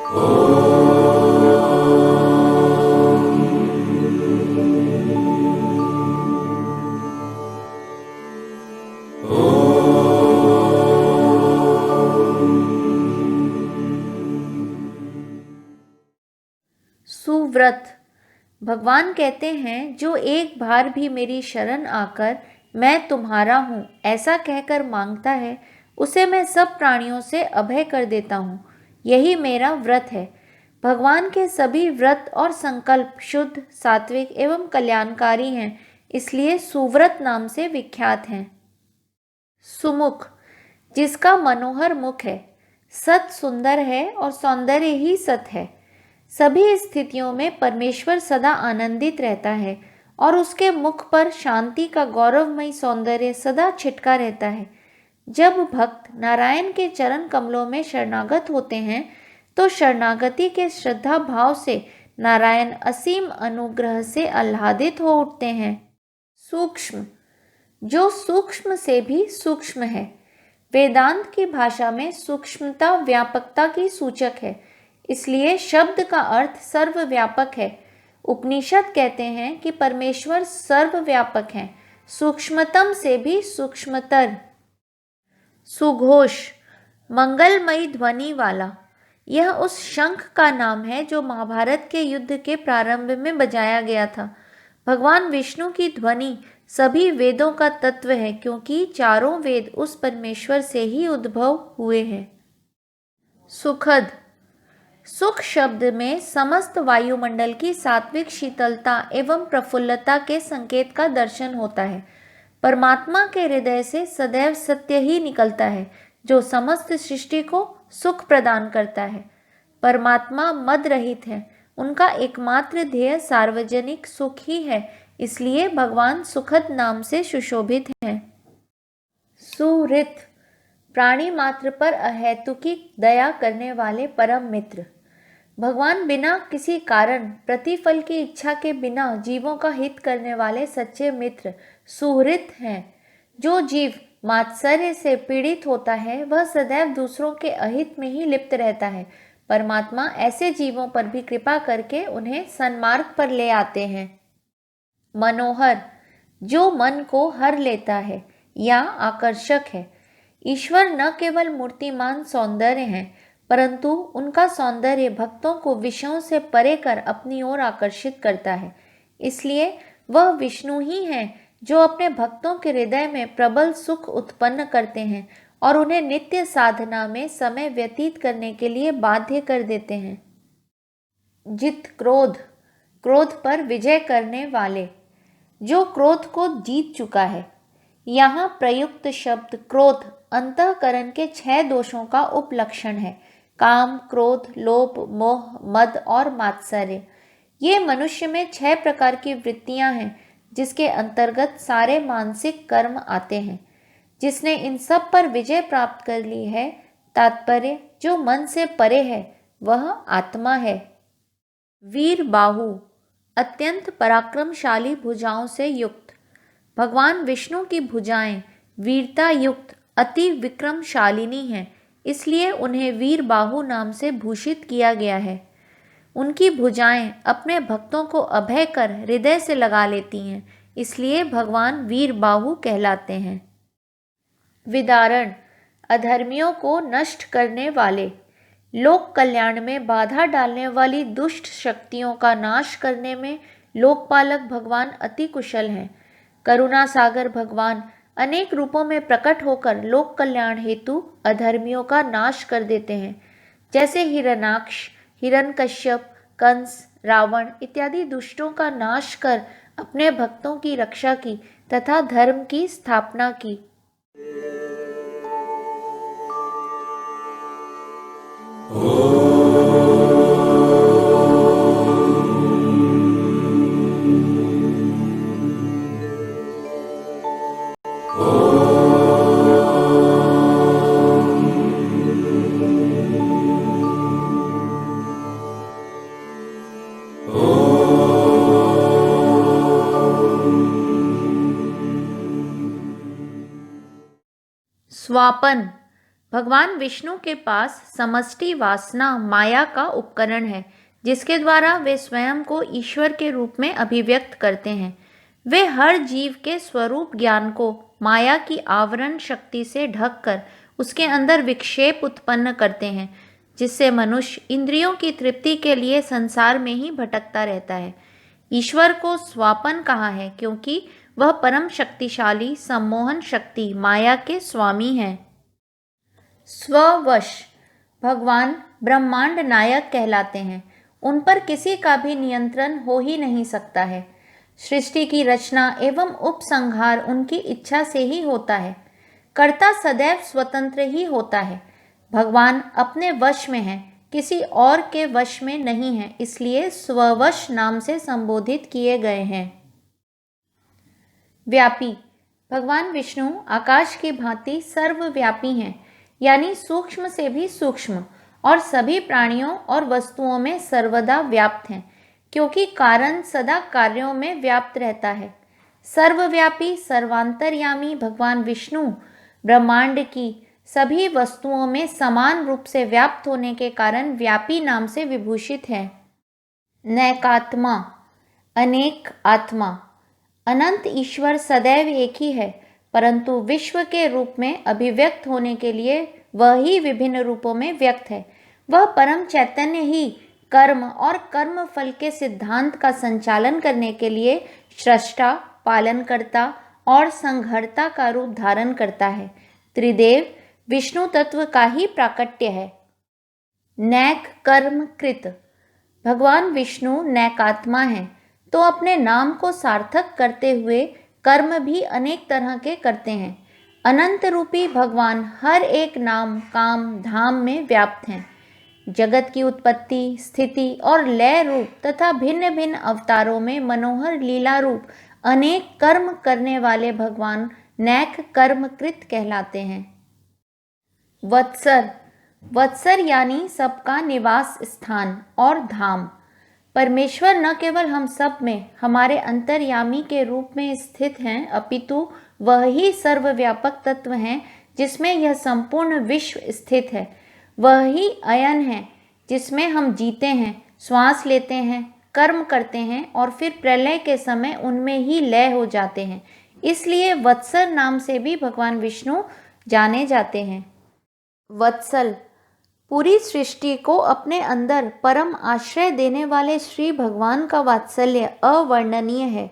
सुव्रत। भगवान कहते हैं, जो एक बार भी मेरी शरण आकर मैं तुम्हारा हूँ ऐसा कहकर मांगता है, उसे मैं सब प्राणियों से अभय कर देता हूँ। यही मेरा व्रत है। भगवान के सभी व्रत और संकल्प शुद्ध, सात्विक एवं कल्याणकारी हैं, इसलिए सुव्रत नाम से विख्यात हैं। सुमुख, जिसका मनोहर मुख है। सत सुंदर है और सौंदर्य ही सत है। सभी स्थितियों में परमेश्वर सदा आनंदित रहता है और उसके मुख पर शांति का गौरवमयी सौंदर्य सदा छिटका रहता है। जब भक्त नारायण के चरण कमलों में शरणागत होते हैं तो शरणागति के श्रद्धा भाव से नारायण असीम अनुग्रह से आह्लादित हो उठते हैं। सूक्ष्म, जो सूक्ष्म से भी सूक्ष्म है। वेदांत की भाषा में सूक्ष्मता व्यापकता की सूचक है, इसलिए शब्द का अर्थ सर्वव्यापक है। उपनिषद कहते हैं कि परमेश्वर सर्वव्यापक हैं, सूक्ष्मतम से भी सूक्ष्मतर। सुघोष, मंगलमयी ध्वनि वाला। यह उस शंख का नाम है जो महाभारत के युद्ध के प्रारंभ में बजाया गया था। भगवान विष्णु की ध्वनि सभी वेदों का तत्व है, क्योंकि चारों वेद उस परमेश्वर से ही उद्भव हुए हैं। सुखद, सुख शब्द में समस्त वायुमंडल की सात्विक शीतलता एवं प्रफुल्लता के संकेत का दर्शन होता है। परमात्मा के हृदय से सदैव सत्य ही निकलता है, जो समस्त सृष्टि को सुख प्रदान करता है। परमात्मा मद रहित है, उनका एकमात्र ध्येय सार्वजनिक सुख ही है, इसलिए भगवान सुखद नाम से सुशोभित हैं। सुहृत, प्राणी मात्र पर अहेतुकी दया करने वाले परम मित्र। भगवान बिना किसी कारण प्रतिफल की इच्छा के बिना जीवों का हित करने वाले सच्चे मित्र सुहृत हैं। जो जीव मात्सर्य से पीड़ित होता है वह सदैव दूसरों के अहित में ही लिप्त रहता है। परमात्मा ऐसे जीवों पर भी कृपा करके उन्हें सन्मार्ग पर ले आते हैं। मनोहर, जो मन को हर लेता है या आकर्षक है। ईश्वर न केवल मूर्तिमान सौंदर्य हैं, परंतु उनका सौंदर्य भक्तों को विषयों से परे कर अपनी ओर आकर्षित करता है। इसलिए वह विष्णु ही हैं जो अपने भक्तों के हृदय में प्रबल सुख उत्पन्न करते हैं और उन्हें नित्य साधना में समय व्यतीत करने के लिए बाध्य कर देते हैं। जित क्रोध, क्रोध पर विजय करने वाले। जो क्रोध को जीत चुका है। यहाँ प्रयुक्त शब्द क्रोध अंतःकरण के 6 दोषों का उपलक्षण है। काम, क्रोध, लोभ, मोह, मद और मात्सर्य। ये मनुष्य में 6 प्रकार की वृत्तियां हैं, जिसके अंतर्गत सारे मानसिक कर्म आते हैं। जिसने इन सब पर विजय प्राप्त कर ली है, तात्पर्य जो मन से परे है, वह आत्मा है। वीर बाहु, अत्यंत पराक्रमशाली भुजाओं से युक्त। भगवान विष्णु की भुजाएं वीरता युक्त अति विक्रमशालिनी हैं, इसलिए उन्हें वीर बाहु नाम से भूषित किया गया है। उनकी भुजाएं अपने भक्तों को अभय कर हृदय से लगा लेती हैं, इसलिए भगवान वीर बाहु कहलाते हैं। विदारण, अधर्मियों को नष्ट करने वाले। लोक कल्याण में बाधा डालने वाली दुष्ट शक्तियों का नाश करने में लोकपालक भगवान अति कुशल हैं। करुणा सागर भगवान अनेक रूपों में प्रकट होकर लोक कल्याण हेतु अधर्मियों का नाश कर देते हैं, जैसे हिरण्याक्ष, हिरण्यकश्यप, कंस, रावण इत्यादि दुष्टों का नाश कर अपने भक्तों की रक्षा की तथा धर्म की स्थापना की। स्वापन, भगवान विष्णु के पास समष्टि वासना माया का उपकरण है, जिसके द्वारा वे स्वयं को ईश्वर के रूप में अभिव्यक्त करते हैं। वे हर जीव के स्वरूप ज्ञान को माया की आवरण शक्ति से ढककर उसके अंदर विक्षेप उत्पन्न करते हैं, जिससे मनुष्य इंद्रियों की तृप्ति के लिए संसार में ही भटकता रहता है। ईश्वर को स्वापन कहा है क्योंकि वह परम शक्तिशाली सम्मोहन शक्ति माया के स्वामी हैं। स्ववश भगवान ब्रह्मांड नायक कहलाते हैं। उन पर किसी का भी नियंत्रण हो ही नहीं सकता है। सृष्टि की रचना एवं उपसंहार उनकी इच्छा से ही होता है। कर्ता सदैव स्वतंत्र ही होता है। भगवान अपने वश में हैं, किसी और के वश में नहीं है, इसलिए स्ववश नाम से संबोधित किए गए हैं। व्यापी भगवान विष्णु आकाश की भांति सर्वव्यापी हैं, यानी सूक्ष्म से भी सूक्ष्म और सभी प्राणियों और वस्तुओं में सर्वदा व्याप्त हैं, क्योंकि कारण सदा कार्यों में व्याप्त रहता है। सर्वव्यापी सर्वांतर्यामी भगवान विष्णु ब्रह्मांड की सभी वस्तुओं में समान रूप से व्याप्त होने के कारण व्यापी नाम से विभूषित है। नैकात्मा अनेक आत्मा अनंत ईश्वर सदैव एक ही है, परंतु विश्व के रूप में अभिव्यक्त होने के लिए वह ही विभिन्न रूपों में व्यक्त है। वह परम चैतन्य ही कर्म और कर्म फल के सिद्धांत का संचालन करने के लिए सृष्टा, पालनकर्ता और संहर्ता का रूप धारण करता है। त्रिदेव विष्णु तत्व का ही प्राकट्य है। नैक कर्म कृत भगवान विष्णु नैकात्मा हैं, तो अपने नाम को सार्थक करते हुए कर्म भी अनेक तरह के करते हैं। अनंत रूपी भगवान हर एक नाम काम धाम में व्याप्त हैं। जगत की उत्पत्ति, स्थिति और लय रूप तथा भिन्न भिन्न अवतारों में मनोहर लीला रूप अनेक कर्म करने वाले भगवान नैक कर्मकृत कहलाते हैं। वत्सर वत्सर यानी सबका निवास स्थान और धाम। परमेश्वर न केवल हम सब में हमारे अंतर्यामी के रूप में स्थित हैं, अपितु वह ही सर्वव्यापक तत्व हैं जिसमें यह संपूर्ण विश्व स्थित है। वह ही अयन है जिसमें हम जीते हैं, श्वास लेते हैं, कर्म करते हैं और फिर प्रलय के समय उनमें ही लय हो जाते हैं। इसलिए वत्सर नाम से भी भगवान विष्णु जाने जाते हैं। वत्सल पूरी सृष्टि को अपने अंदर परम आश्रय देने वाले श्री भगवान का वात्सल्य अवर्णनीय है।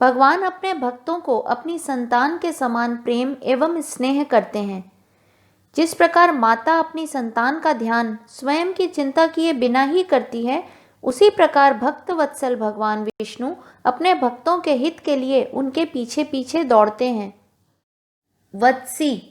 भगवान अपने भक्तों को अपनी संतान के समान प्रेम एवं स्नेह करते हैं। जिस प्रकार माता अपनी संतान का ध्यान स्वयं की चिंता किए बिना ही करती है, उसी प्रकार भक्त वत्सल भगवान विष्णु अपने भक्तों के हित के लिए उनके पीछे पीछे दौड़ते हैं। वत्सी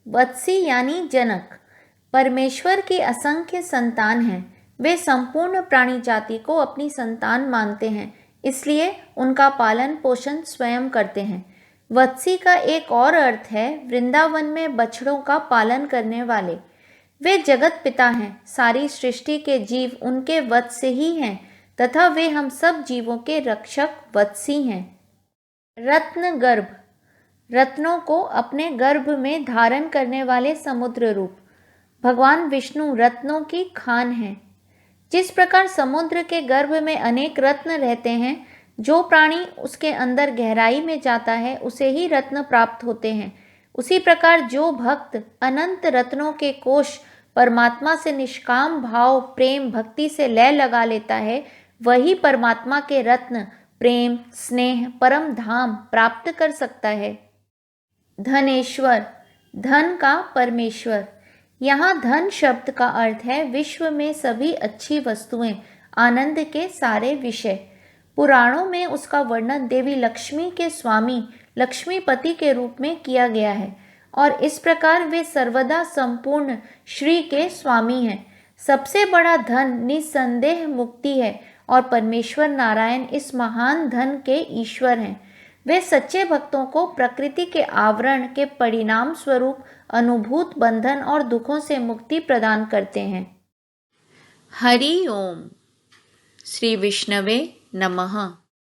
वत्सी यानी जनक परमेश्वर की असंख्य संतान हैं। वे संपूर्ण प्राणी जाति को अपनी संतान मानते हैं, इसलिए उनका पालन पोषण स्वयं करते हैं। वत्सी का एक और अर्थ है वृंदावन में बछड़ों का पालन करने वाले। वे जगत पिता हैं, सारी सृष्टि के जीव उनके वत्स ही हैं तथा वे हम सब जीवों के रक्षक वत्सी हैं। रत्न गर्भ रत्नों को अपने गर्भ में धारण करने वाले समुद्र रूप भगवान विष्णु रत्नों की खान है। जिस प्रकार समुद्र के गर्भ में अनेक रत्न रहते हैं, जो प्राणी उसके अंदर गहराई में जाता है उसे ही रत्न प्राप्त होते हैं, उसी प्रकार जो भक्त अनंत रत्नों के कोश परमात्मा से निष्काम भाव प्रेम भक्ति से लय लगा लेता है, वही परमात्मा के रत्न प्रेम स्नेह परम धाम प्राप्त कर सकता है। धनेश्वर धन का परमेश्वर। यहाँ धन शब्द का अर्थ है विश्व में सभी अच्छी वस्तुएं, आनंद के सारे विषय। पुराणों में उसका वर्णन देवी लक्ष्मी के स्वामी लक्ष्मीपति के रूप में किया गया है और इस प्रकार वे सर्वदा संपूर्ण श्री के स्वामी हैं। सबसे बड़ा धन निस्संदेह मुक्ति है और परमेश्वर नारायण इस महान धन के ईश्वर हैं। वे सच्चे भक्तों को प्रकृति के आवरण के परिणाम स्वरूप अनुभूत बंधन और दुखों से मुक्ति प्रदान करते हैं। हरि ओम। श्री विष्णवे नमः।